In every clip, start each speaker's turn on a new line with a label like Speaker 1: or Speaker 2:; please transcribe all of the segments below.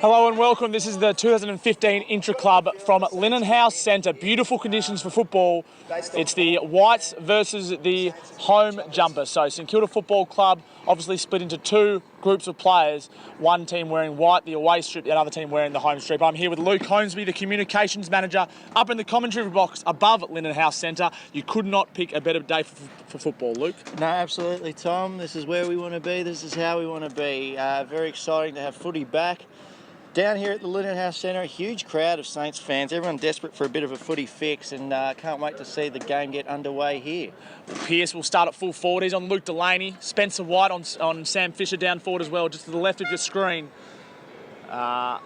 Speaker 1: Hello and welcome. This is the 2015 Intra Club from Linen House Centre. Beautiful conditions for football. It's the Whites versus the home jumper. So St Kilda Football Club obviously split into two groups of players. One team wearing white, the away strip, the other team wearing the home strip. I'm here with Luke Holmesby, the communications manager, up in the commentary box above Linen House Centre. You could not pick a better day for football, Luke.
Speaker 2: No, absolutely, Tom. This is where we want to be. This is how we want to be. Very exciting to have footy back. Down here at the Linen House Centre, a huge crowd of Saints fans. Everyone desperate for a bit of a footy fix and can't wait to see the game get underway here.
Speaker 1: Pearce will start at full forward. He's on Luke Delaney. Spencer White on Sam Fisher down forward as well, just to the left of your screen. While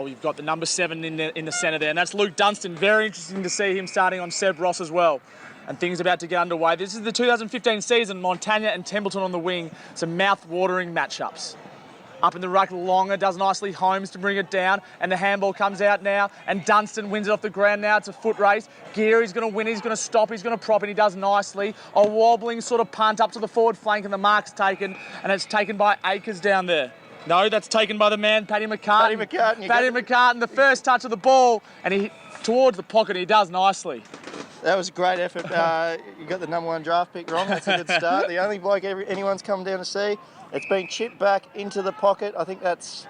Speaker 1: you've got the number 7 in the centre there. And that's Luke Dunstan. Very interesting to see him starting on Seb Ross as well. And things about to get underway. This is the 2015 season. Montagna and Templeton on the wing. Some mouth-watering matchups. Up in the ruck, Longer does nicely, Holmes to bring it down, and the handball comes out now, and Dunstan wins it off the ground now. It's a foot race. Geary's going to win, he's going to stop, he's going to prop, and he does nicely. A wobbling sort of punt up to the forward flank, and the mark's taken, and it's taken by Akers down there. No, that's taken by the man, Paddy McCarton. Paddy McCarton, the first touch of the ball, and he towards the pocket, he does nicely.
Speaker 2: That was a great effort. You got the number 1 draft pick wrong. That's a good start. The only bloke anyone's come down to see. It's been chipped back into the pocket. I think that's...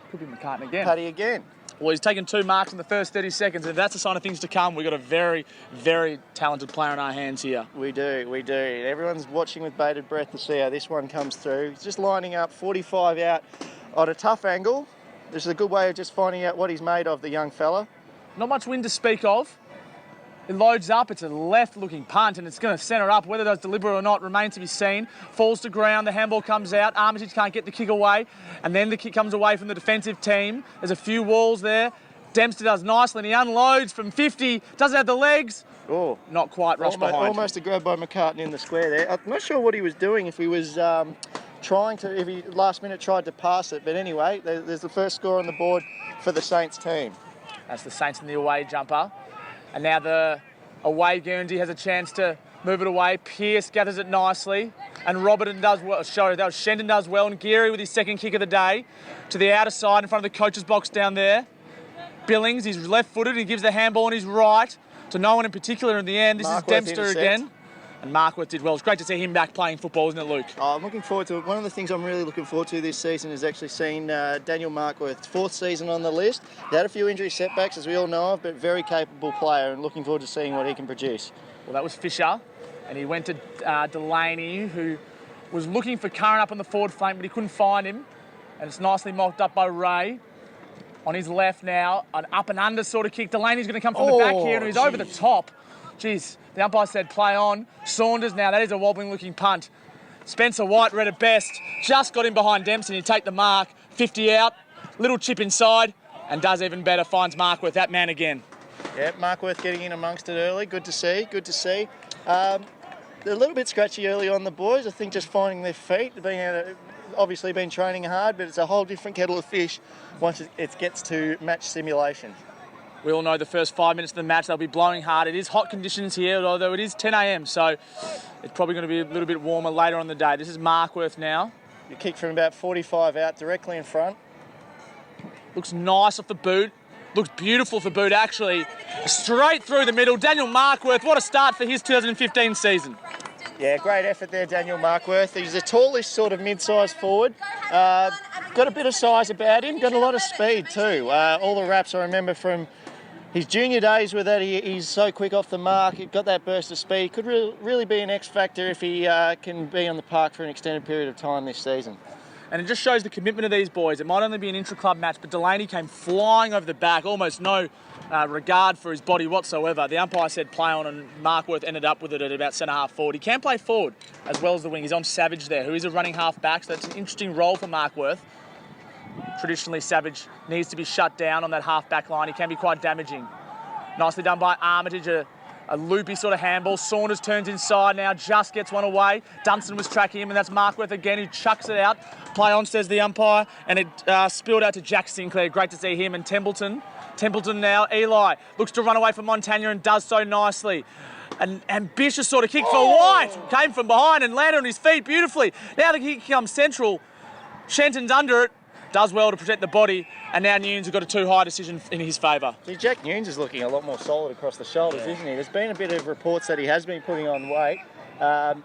Speaker 1: Could be McCartan again.
Speaker 2: Paddy again.
Speaker 1: Well, he's taken 2 marks in the first 30 seconds. If that's a sign of things to come, we've got a very, very talented player in our hands here.
Speaker 2: We do. Everyone's watching with bated breath to see how this one comes through. He's just lining up 45 out on a tough angle. This is a good way of just finding out what he's made of, the young fella.
Speaker 1: Not much wind to speak of. It loads up, it's a left-looking punt, and it's going to centre up. Whether that's deliberate or not remains to be seen. Falls to ground, the handball comes out. Armitage can't get the kick away, and then the kick comes away from the defensive team. There's a few walls there. Dempster does nicely, and he unloads from 50. Doesn't have the legs.
Speaker 2: Oh,
Speaker 1: not quite rushed behind.
Speaker 2: Almost a grab by McCartan in the square there. I'm not sure what he was doing, if he was if he last minute tried to pass it. But anyway, there's the first score on the board for the Saints team.
Speaker 1: That's the Saints in the away jumper. And now the away Guernsey has a chance to move it away. Pearce gathers it nicely. And Roberton does well. Shendon does well. And Geary with his second kick of the day to the outer side in front of the coach's box down there. Billings, he's left-footed. He gives the handball on his right to no one in particular in the end. This is Dempster again. And Markworth did well. It's great to see him back playing football, isn't it, Luke?
Speaker 2: Oh, I'm looking forward to it. One of the things I'm really looking forward to this season is actually seeing Daniel Markworth's 4th season on the list. He had a few injury setbacks, as we all know of, but very capable player, and looking forward to seeing what he can produce.
Speaker 1: Well, that was Fisher, and he went to Delaney, who was looking for Curran up on the forward flank, but he couldn't find him. And it's nicely mocked up by Ray. On his left now, an up and under sort of kick. Delaney's going to come from the back here, and he's over the top. Jeez, the umpire said play on. Saunders now, that is a wobbling looking punt. Spencer White read it best. Just got him behind Dempsey, and he take the mark. 50 out, little chip inside, and does even better, finds Markworth, that man again.
Speaker 2: Yeah, Markworth getting in amongst it early, good to see. They're a little bit scratchy early on, the boys. I think just finding their feet. They've obviously been training hard, but it's a whole different kettle of fish once it gets to match simulation.
Speaker 1: We all know the first 5 minutes of the match, they'll be blowing hard. It is hot conditions here, although it is 10 a.m, so it's probably going to be a little bit warmer later on the day. This is Markworth now.
Speaker 2: You kick from about 45 out, directly in front.
Speaker 1: Looks nice off the boot. Looks beautiful for boot, actually. Straight through the middle. Daniel Markworth, what a start for his 2015 season.
Speaker 2: Yeah, great effort there, Daniel Markworth. He's the tallest sort of mid-sized forward. Got a bit of size about him, got a lot of speed too. All the raps I remember from his junior days were that he's so quick off the mark, he got that burst of speed. Could really be an X factor if he can be on the park for an extended period of time this season.
Speaker 1: And it just shows the commitment of these boys. It might only be an intra-club match, but Delaney came flying over the back, almost no regard for his body whatsoever. The umpire said play on, and Markworth ended up with it at about centre-half forward. He can play forward as well as the wing. He's on Savage there, who is a running half-back, so that's an interesting role for Markworth. Traditionally, Savage needs to be shut down on that half-back line. He can be quite damaging. Nicely done by Armitage, a loopy sort of handball. Saunders turns inside now, just gets one away. Dunstan was tracking him, and that's Markworth again, who chucks it out. Play on, says the umpire, and it spilled out to Jack Sinclair. Great to see him. And Templeton now, Eli looks to run away from Montagna and does so nicely. An ambitious sort of kick for White. Came from behind and landed on his feet beautifully. Now the kick comes central. Shenton's under it. does well to protect the body, and now Nunes has got a too high decision in his favour.
Speaker 2: See, Jack Nunes is looking a lot more solid across the shoulders, isn't he? There's been a bit of reports that he has been putting on weight.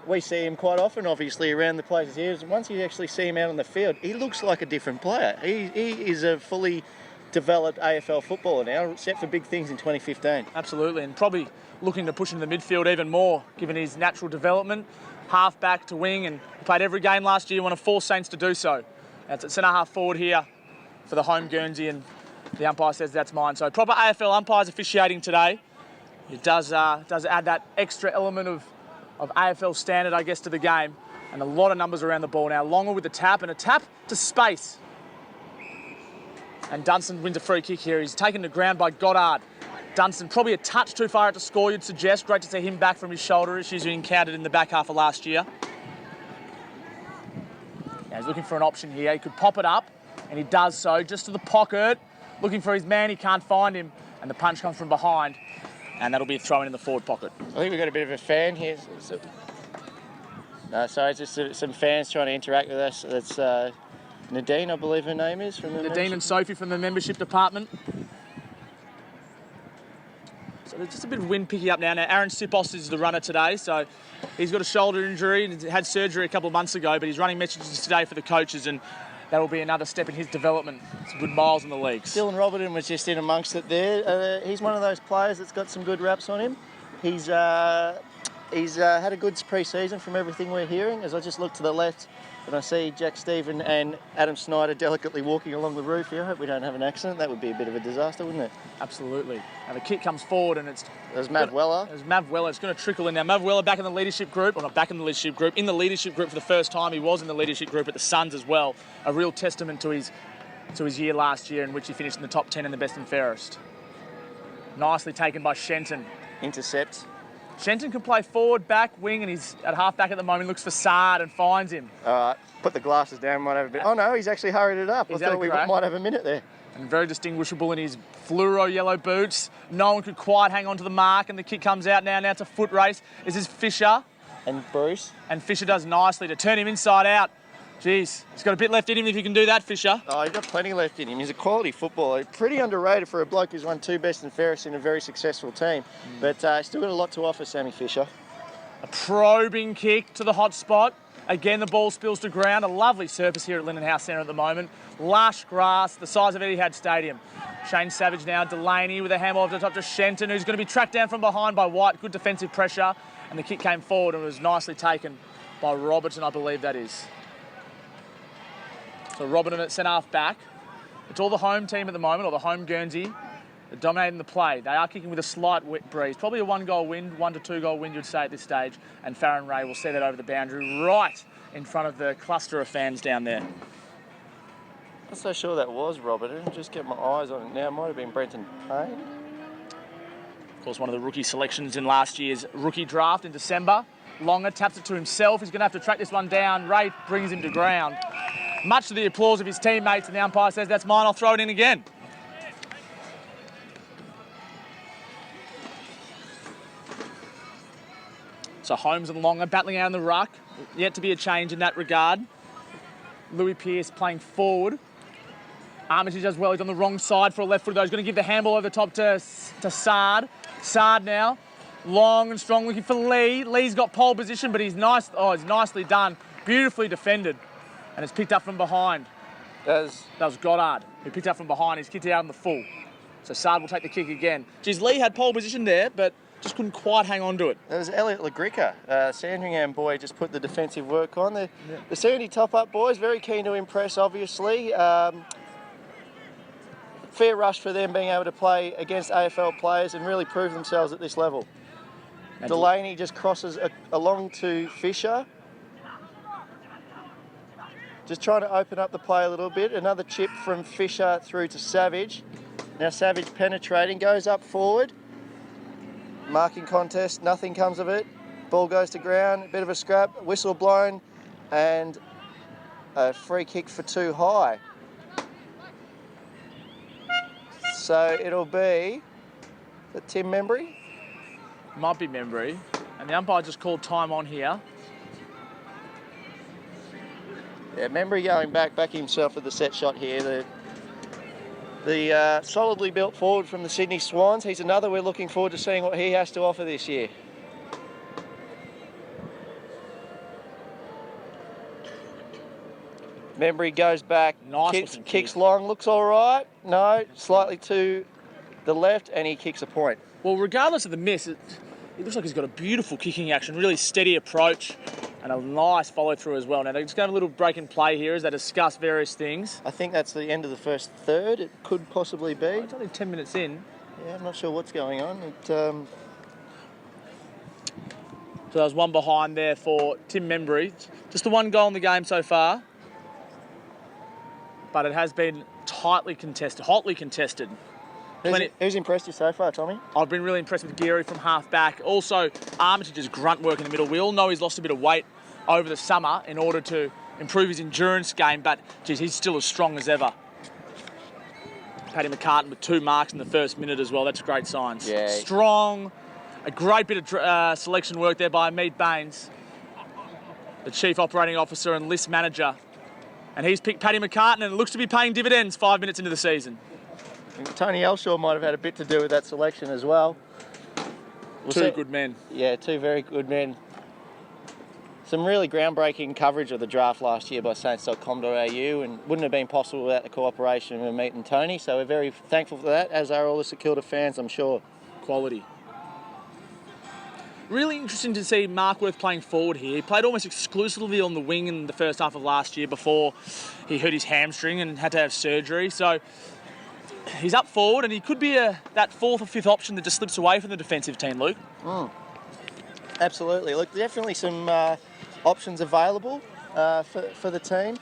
Speaker 2: We see him quite often, obviously, around the places here. Once you actually see him out on the field, he looks like a different player. He is a fully developed AFL footballer now, set for big things in 2015.
Speaker 1: Absolutely, and probably looking to push into the midfield even more, given his natural development. Half back to wing, and played every game last year, one of 4 Saints to do so. It's at centre half forward here for the home Guernsey, and the umpire says that's mine. So proper AFL umpires officiating today. It does add that extra element of AFL standard, I guess, to the game. And a lot of numbers around the ball now. Longer with the tap, and a tap to space. And Dunstan wins a free kick here. He's taken to ground by Goddard. Dunstan probably a touch too far out to score, you'd suggest. Great to see him back from his shoulder issues he encountered in the back half of last year. Now he's looking for an option here. He could pop it up, and he does so, just to the pocket. Looking for his man, he can't find him. And the punch comes from behind, and that'll be thrown in the forward pocket.
Speaker 2: I think we've got a bit of a fan here. No, sorry, just some fans trying to interact with us. That's Nadine, I believe her name is. From the
Speaker 1: Nadine and Sophie from the membership department. So there's just a bit of wind picking up now. Now, Aaron Sipos is the runner today, so he's got a shoulder injury and had surgery a couple of months ago, but he's running messages today for the coaches, and that will be another step in his development. Some good miles in the leagues.
Speaker 2: Dylan Robertson was just in amongst it there. He's one of those players that's got some good raps on him. He's had a good pre-season from everything we're hearing. As I just look to the left and I see Jack Stephen and Adam Snyder delicately walking along the roof here. I hope we don't have an accident. That would be a bit of a disaster, wouldn't it?
Speaker 1: Absolutely. Now the kick comes forward, and
Speaker 2: there's Mav Weller.
Speaker 1: There's Mav Weller. It's going to trickle in now. Mav Weller back in the leadership group, or not back in the leadership group, in the leadership group for the first time. He was in the leadership group at the Suns as well. A real testament to his year last year, in which he finished in the top 10 in the best and fairest. Nicely taken by Shenton.
Speaker 2: Intercept.
Speaker 1: Shenton can play forward, back, wing, and he's at half back at the moment. Looks for Sard and finds him.
Speaker 2: All right, put the glasses down, might have a bit. Oh no, he's actually hurried it up. I thought we might have a minute there.
Speaker 1: And very distinguishable in his fluoro yellow boots. No one could quite hang on to the mark, and the kick comes out now. Now it's a foot race. This is Fisher.
Speaker 2: And Bruce.
Speaker 1: And Fisher does nicely to turn him inside out. Jeez, he's got a bit left in him if you can do that, Fisher.
Speaker 2: Oh, he's got plenty left in him. He's a quality footballer. Pretty underrated for a bloke who's won 2 best and fairest in a very successful team. But still got a lot to offer, Sammy Fisher.
Speaker 1: A probing kick to the hot spot. Again, the ball spills to ground. A lovely surface here at Linden House Centre at the moment. Lush grass, the size of Etihad Stadium. Shane Savage now, Delaney with a hammer off the top to Shenton, who's going to be tracked down from behind by White. Good defensive pressure. And the kick came forward and was nicely taken by Robertson, I believe that is. So Robertson at centre-half back. It's all the home team at the moment, or the home Guernsey. They're dominating the play. They are kicking with a slight breeze. Probably a 1-goal wind, 1 to 2-goal wind, you'd say at this stage. And Farron Ray will see that over the boundary right in front of the cluster of fans down there.
Speaker 2: Not so sure that was Robertson. Just get my eyes on it now. It might have been Brenton Payne.
Speaker 1: Of course, one of the rookie selections in last year's rookie draft in December. Longer taps it to himself. He's going to have to track this one down. Ray brings him to ground. Much to the applause of his teammates, and the umpire says, that's mine, I'll throw it in again. So Holmes and Longer battling out in the ruck. Yet to be a change in that regard. Louis Pearce playing forward. Armitage does well. He's on the wrong side for a left foot, though. He's going to give the handball over the top to Sard. Sard now. Long and strong, looking for Lee. Lee's got pole position, but he's nice. Oh, it's nicely done. Beautifully defended. And it's picked up from behind. That was Goddard, who picked up from behind. He's kicked it out in the full. So Sard will take the kick again. Geez, Lee had pole position there, but just couldn't quite hang on to it.
Speaker 2: That was Elliot Legrica. Sandringham boy just put the defensive work on. The Sandy top-up boys, very keen to impress, obviously. Fair rush for them being able to play against AFL players and really prove themselves at this level. Delaney just crosses along to Fisher. Just trying to open up the play a little bit. Another chip from Fisher through to Savage. Now Savage penetrating, goes up forward. Marking contest, nothing comes of it. Ball goes to ground, a bit of a scrap, whistle blown, and a free kick for too high. So it'll be the Tim Membry.
Speaker 1: Might be Membry. And the umpire just called time on here.
Speaker 2: Yeah, Membry going back himself with the set shot here. The solidly built forward from the Sydney Swans. He's another we're looking forward to seeing what he has to offer this year. Membry goes back,
Speaker 1: Nice
Speaker 2: kicks long, looks all right. No, slightly to the left, and he kicks a point.
Speaker 1: Well, regardless of the miss, it looks like he's got a beautiful kicking action, really steady approach, and a nice follow-through as well. Now, they're just going to have a little break and play here as they discuss various things.
Speaker 2: I think that's the end of the first third. It could possibly be.
Speaker 1: It's only 10 minutes in.
Speaker 2: Yeah, I'm not sure what's going on.
Speaker 1: So there was one behind there for Tim Membry. Just the one goal in the game so far. But it has been hotly contested.
Speaker 2: Who's impressed you so far, Tommy?
Speaker 1: I've been really impressed with Geary from half back. Also, Armitage's grunt work in the middle. We all know he's lost a bit of weight over the summer in order to improve his endurance game, but geez, he's still as strong as ever. Paddy McCarton with 2 marks in the first minute as well. That's great signs.
Speaker 2: Yeah.
Speaker 1: Strong. A great bit of selection work there by Mead Baines, the Chief Operating Officer and list manager. And he's picked Paddy McCarton, and it looks to be paying dividends 5 minutes into the season.
Speaker 2: And Tony Elshaw might have had a bit to do with that selection as well.
Speaker 1: Two good men.
Speaker 2: Yeah, 2 very good men. Some really groundbreaking coverage of the draft last year by saints.com.au, and wouldn't have been possible without the cooperation of Meat and Tony, so we're very thankful for that, as are all the St Kilda fans, I'm sure.
Speaker 1: Quality. Really interesting to see Markworth playing forward here. He played almost exclusively on the wing in the first half of last year before he hurt his hamstring and had to have surgery. So he's up forward, and he could be that 4th or 5th option that just slips away from the defensive team, Luke.
Speaker 2: Absolutely. Look, definitely some options available for the team.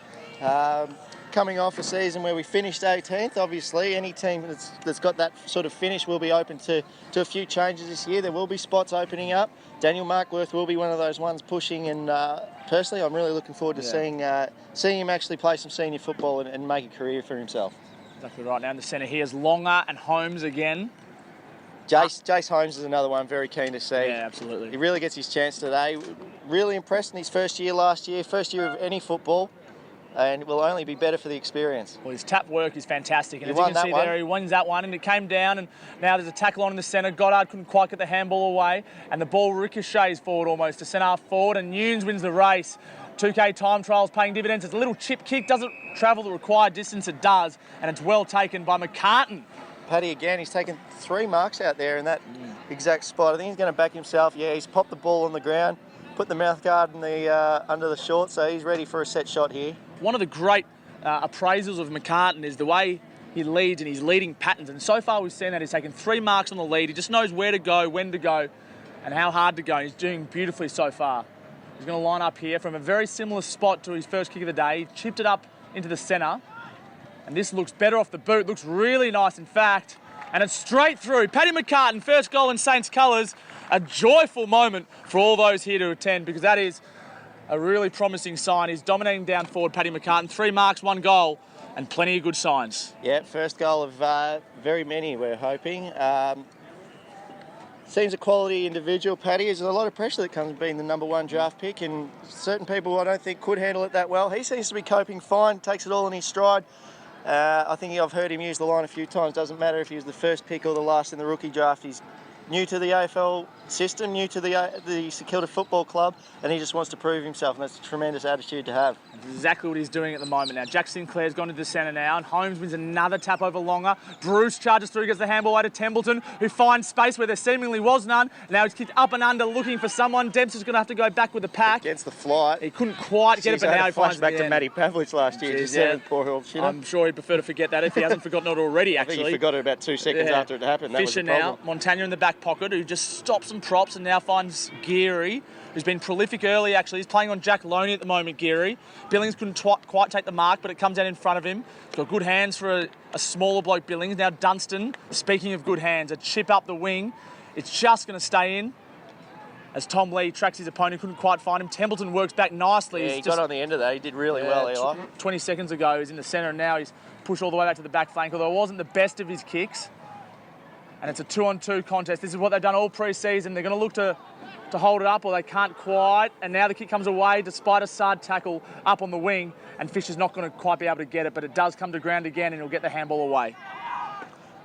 Speaker 2: Coming off a season where we finished 18th, obviously, any team that's got that sort of finish will be open to a few changes this year. There will be spots opening up. Daniel Markworth will be one of those ones pushing, and personally, I'm really looking forward to seeing him actually play some senior football and make a career for himself.
Speaker 1: Exactly right. Now in the centre here is Longer and Holmes again.
Speaker 2: Jace Holmes is another one very keen to see.
Speaker 1: Yeah, absolutely.
Speaker 2: He really gets his chance today. Really impressed in his first year last year, first year of any football, and it will only be better for the experience.
Speaker 1: Well, his tap work is fantastic, and
Speaker 2: He
Speaker 1: as you
Speaker 2: won
Speaker 1: can see
Speaker 2: that one.
Speaker 1: there, he wins that one, and it came down, and now there's a tackle on in the centre. Goddard couldn't quite get the handball away, and the ball ricochets forward almost to centre half forward, and Nunes wins the race. 2K time trials paying dividends. It's a little chip kick, doesn't travel the required distance, it does, and it's well taken by McCarton.
Speaker 2: Paddy again, he's taken 3 marks out there in that exact spot. I think he's going to back himself. Yeah, he's popped the ball on the ground, put the mouth guard in the under the short, so he's ready for a set shot here.
Speaker 1: One of the great appraisals of McCarton is the way he leads and his leading patterns, and so far we've seen that he's taken 3 marks on the lead. He just knows where to go, when to go, and how hard to go. He's doing beautifully so far. He's going to line up here from a very similar spot to his first kick of the day. He chipped it up into the centre, and this looks better off the boot. Looks really nice, in fact, and it's straight through. Paddy McCarton, first goal in Saints colours. A joyful moment for all those here to attend, because that is a really promising sign. He's dominating down forward, Paddy McCarton. 3 marks, 1 goal, and plenty of good signs.
Speaker 2: Yeah, first goal of very many, we're hoping. Seems a quality individual, Paddy. There's a lot of pressure that comes with being the #1 draft pick, and certain people I don't think could handle it that well. He seems to be coping fine, takes it all in his stride. I think I've heard him use the line a few times. Doesn't matter if he was the first pick or the last in the rookie draft. He's new to the AFL system, new to the St Kilda Football Club, and he just wants to prove himself, and that's a tremendous attitude to have.
Speaker 1: That's exactly what he's doing at the moment now. Jack Sinclair's gone to the centre now, and Holmes wins another tap over Longer. Bruce charges through, gets the handball away to Templeton, who finds space where there seemingly was none. Now he's kicked up and under looking for someone. Dempster's going to have to go back with the pack.
Speaker 2: Against the flight.
Speaker 1: He couldn't quite get it, but now he finds
Speaker 2: back to Matty Pavlich last year. Poor old shitter.
Speaker 1: I'm sure he'd prefer to forget that if he hasn't forgotten it already, actually.
Speaker 2: I think he forgot it about 2 seconds after it happened. That
Speaker 1: Fisher
Speaker 2: was the problem.
Speaker 1: now, Montagna in the back pocket, who just stops and props and now finds Geary, who's been prolific early, actually. He's playing on Jack Loney at the moment, Geary. Billings couldn't quite take the mark, but it comes out in front of him. He's got good hands for a smaller bloke, Billings. Now Dunstan, speaking of good hands, a chip up the wing. It's just going to stay in as Tom Lee tracks his opponent, couldn't quite find him. Templeton works back nicely.
Speaker 2: Yeah, he got on the end of that. He did really well, Eli.
Speaker 1: 20 seconds ago, he's in the centre, and now he's pushed all the way back to the back flank, although it wasn't the best of his kicks. And it's a 2-on-2 contest. This is what they've done all pre-season. They're going to look to to hold it up, or they can't quite. And now the kick comes away despite a Sard tackle up on the wing, and Fisher's not going to quite be able to get it, but it does come to ground again, and he'll get the handball away.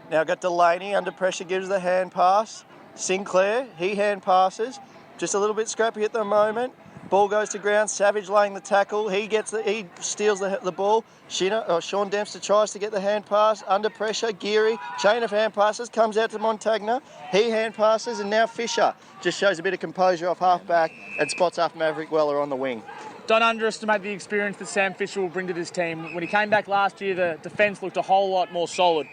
Speaker 2: Now got Delaney under pressure, gives the hand pass. Sinclair, he hand passes. Just a little bit scrappy at the moment. Ball goes to ground. Savage laying the tackle. He steals the ball. Sean Dempster tries to get the hand pass. Under pressure, Geary. Chain of hand passes. Comes out to Montagna. He hand passes, and now Fisher just shows a bit of composure off half-back and spots off Maverick Weller on the wing.
Speaker 1: Don't underestimate the experience that Sam Fisher will bring to this team. When he came back last year, the defence looked a whole lot more solid.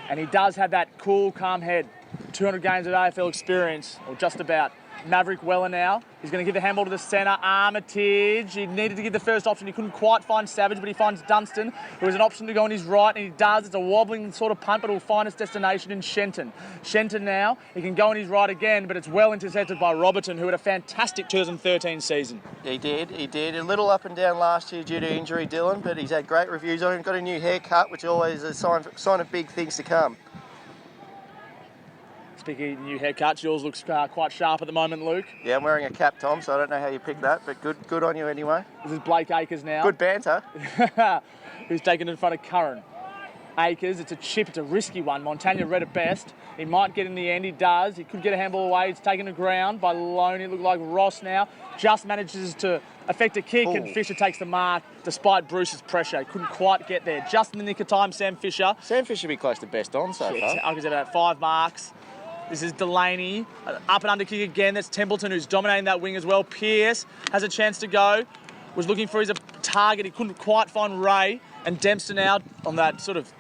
Speaker 1: And he does have that cool, calm head. 200 games of AFL experience, or just about. Maverick Weller now. He's going to give the handball to the centre. Armitage. He needed to give the first option. He couldn't quite find Savage, but he finds Dunstan, who has an option to go on his right, and he does. It's a wobbling sort of punt, but it'll find its destination in Shenton. Shenton now, he can go on his right again, but it's well intercepted by Robertson, who had a fantastic 2013 season.
Speaker 2: He did. A little up and down last year due to injury, Dylan, but he's had great reviews on him. Got a new haircut, which always is a sign of big things to come.
Speaker 1: Speaking of new haircuts, yours looks quite sharp at the moment, Luke.
Speaker 2: Yeah, I'm wearing a cap, Tom, so I don't know how you picked that, but good on you anyway.
Speaker 1: This is Blake Acres now.
Speaker 2: Good banter.
Speaker 1: Who's taken it in front of Curran. Acres, it's a chip, it's a risky one. Montagna read it best. He might get in the end, he does. He could get a handball away. It's taken to ground by Loney. It looked like Ross now just manages to effect a kick, and Fisher takes the mark despite Bruce's pressure. He couldn't quite get there. Just in the nick of time, Sam Fisher.
Speaker 2: Sam Fisher be close to best on so far.
Speaker 1: Acres at about 5 marks. This is Delaney, up and under kick again. That's Templeton, who's dominating that wing as well. Pearce has a chance to go. Was looking for his target. He couldn't quite find Ray. And Dempster now on that sort of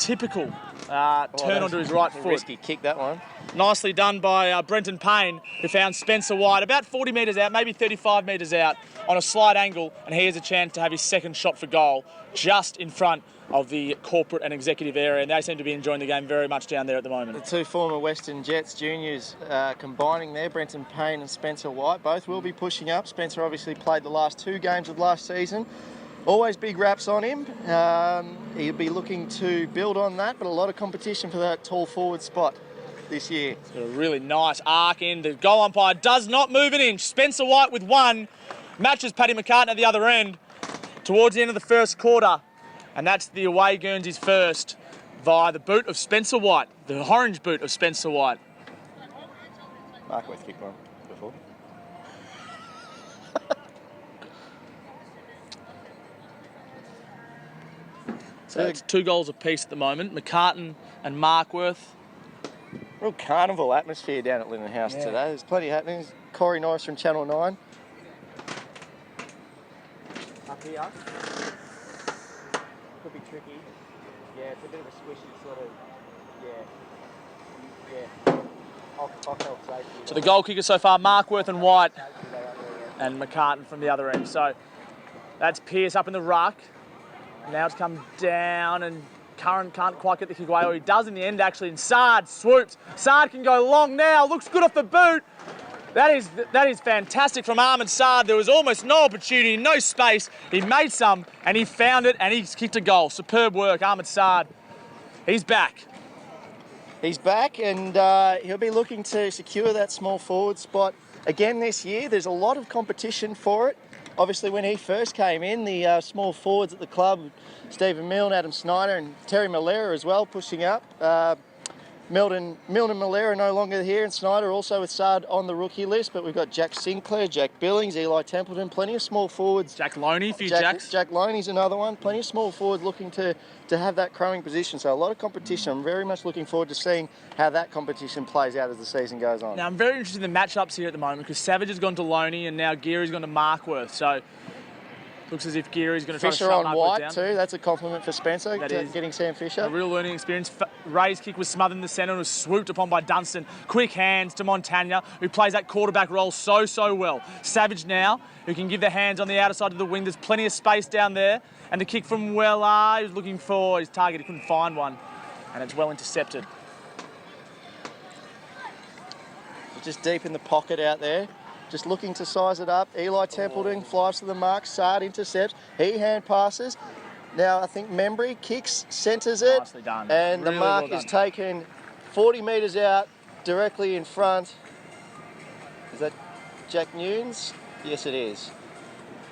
Speaker 1: typical turn onto his right foot.
Speaker 2: Risky kick, that one.
Speaker 1: Nicely done by Brenton Payne, who found Spencer White about 40 metres out, maybe 35 metres out on a slight angle, and he has a chance to have his second shot for goal just in front of the corporate and executive area, and they seem to be enjoying the game very much down there at the moment.
Speaker 2: The two former Western Jets juniors combining there, Brenton Payne and Spencer White, both will be pushing up. Spencer obviously played the last 2 games of last season. Always big raps on him. He'll be looking to build on that, but a lot of competition for that tall forward spot this year.
Speaker 1: It's got a really nice arc in. The goal umpire does not move an inch. Spencer White with 1. Matches Paddy McCarton at the other end towards the end of the first quarter. And that's the away Guernsey's first via the boot of Spencer White, the orange boot of Spencer White.
Speaker 2: Markworth kicked one before.
Speaker 1: So it's 2 goals apiece at the moment. McCarton and Markworth.
Speaker 2: Real carnival atmosphere down at Linden House today. There's plenty happening. Corey Norris from Channel 9.
Speaker 3: Up here. Could be tricky. Yeah, it's a bit of a squishy sort of, yeah. Off health safety.
Speaker 1: So the goal kicker so far, Markworth and White, and McCarton from the other end. So that's Pearce up in the ruck. Now it's come down, and Curran can't quite get the kick away, or he does in the end actually, and Sard swoops. Sard can go long now, looks good off the boot. That is fantastic from Ahmed Sard. There was almost no opportunity, no space. He made some, and he found it, and he's kicked a goal. Superb work, Ahmed Sard. He's back.
Speaker 2: He's back, and he'll be looking to secure that small forward spot again this year. There's a lot of competition for it. Obviously, when he first came in, the small forwards at the club, Stephen Milne, Adam Snyder, and Terry Malera as well, pushing up. Milne and Malera are no longer here, and Snyder also with Sard on the rookie list, but we've got Jack Sinclair, Jack Billings, Eli Templeton, plenty of small forwards.
Speaker 1: Jack Loney, Jacks.
Speaker 2: Jack Loney's another one. Plenty of small forwards looking to have that crowing position. So a lot of competition. I'm very much looking forward to seeing how that competition plays out as the season goes on.
Speaker 1: Now, I'm very interested in the matchups here at the moment, because Savage has gone to Loney, and now Geary's gone to Markworth. So looks as if Geary's going to try to shut
Speaker 2: Fisher on
Speaker 1: Markworth
Speaker 2: White
Speaker 1: down.
Speaker 2: Too. That's a compliment for Spencer, getting Sam Fisher.
Speaker 1: A real learning experience. Ray's kick was smothered in the centre and was swooped upon by Dunstan. Quick hands to Montagna, who plays that quarterback role so well. Savage now, who can give the hands on the outer side of the wing. There's plenty of space down there. And the kick from Weller, he was looking for his target. He couldn't find one. And it's well intercepted.
Speaker 2: Just deep in the pocket out there. Just looking to size it up. Eli Templeton flies to the mark. Sard intercepts. He hand passes. Now I think Membry kicks, centres it.
Speaker 1: Nicely done.
Speaker 2: And
Speaker 1: Really
Speaker 2: the mark
Speaker 1: well
Speaker 2: is taken 40 metres out, directly in front. Is that Jack Nunes? Yes, it is.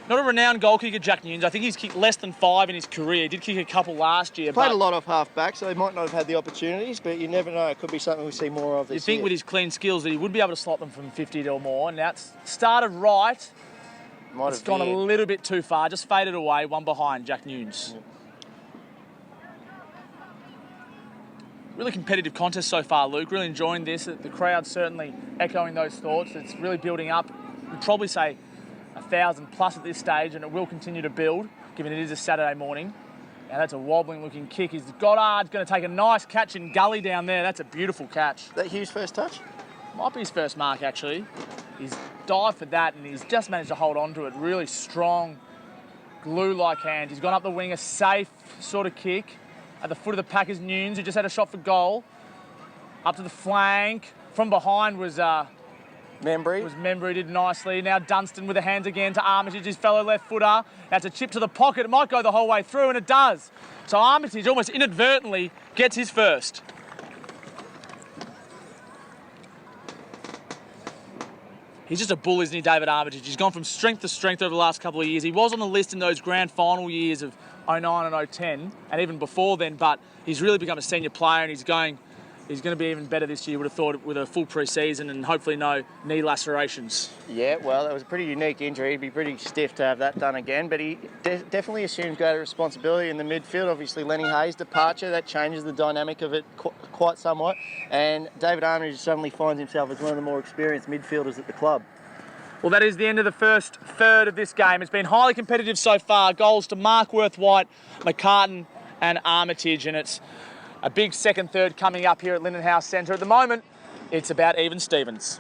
Speaker 1: Not a renowned goal kicker, Jack Nunes. I think he's kicked less than 5 in his career. He did kick a couple last year.
Speaker 2: Played a lot of half-back, so he might not have had the opportunities, but you never know. It could be something we see more of this
Speaker 1: You think
Speaker 2: year.
Speaker 1: with his clean skills that he would be able to slot them from 50 or more. Now it's started right. It's gone a little bit too far. Just faded away, one behind Jack Nunes.
Speaker 2: Yeah.
Speaker 1: Really competitive contest so far, Luke. Really enjoying this. The crowd's certainly echoing those thoughts. It's really building up. We'd probably say 1,000 plus at this stage, and it will continue to build, given it is a Saturday morning. Now that's a wobbling looking kick. Is Goddard's going to take a nice catch in gully down there. That's a beautiful catch.
Speaker 2: Is that Hughes' first touch?
Speaker 1: Might be his first mark, actually. He's dived for that, and he's just managed to hold on to it. Really strong, glue-like hands. He's gone up the wing, a safe sort of kick. At the foot of the pack is Nunes, who just had a shot for goal. Up to the flank. From behind was Membry, did nicely. Now Dunstan with the hands again to Armitage, his fellow left footer. That's a chip to the pocket. It might go the whole way through, and it does. So Armitage almost inadvertently gets his first. He's just a bull, isn't he, David Armitage? He's gone from strength to strength over the last couple of years. He was on the list in those grand final years of 09 and 010, and even before then, but he's really become a senior player, and he's going to be even better this year, would have thought, with a full pre-season and hopefully no knee lacerations.
Speaker 2: Yeah, well, that was a pretty unique injury. He'd be pretty stiff to have that done again, but he definitely assumes greater responsibility in the midfield. Obviously, Lenny Hayes' departure, that changes the dynamic of it quite somewhat, and David Armitage suddenly finds himself as one of the more experienced midfielders at the club.
Speaker 1: Well, that is the end of the first third of this game. It's been highly competitive so far. Goals to Markworth, White, McCarton and Armitage, and it's a big second third coming up here at Linden House Centre. At the moment, it's about even Stevens.